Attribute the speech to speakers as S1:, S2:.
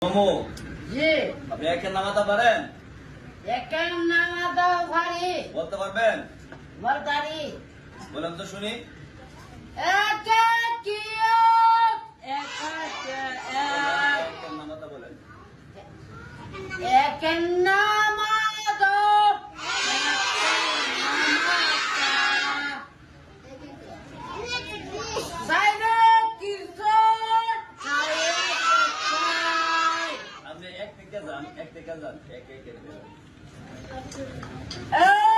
S1: মামু
S2: জি
S1: আপনি একের নামাতে পারেন?
S2: একের নামাতে পারি
S1: বলতে পারবেন?
S2: বলতারি
S1: বলেন তো শুনি।
S2: একে কি একে
S1: একের নামাতে বলেন।
S2: একের নামাতে
S1: আপনি এক থেকে যান, এক থেকে যান, এক এক
S2: এ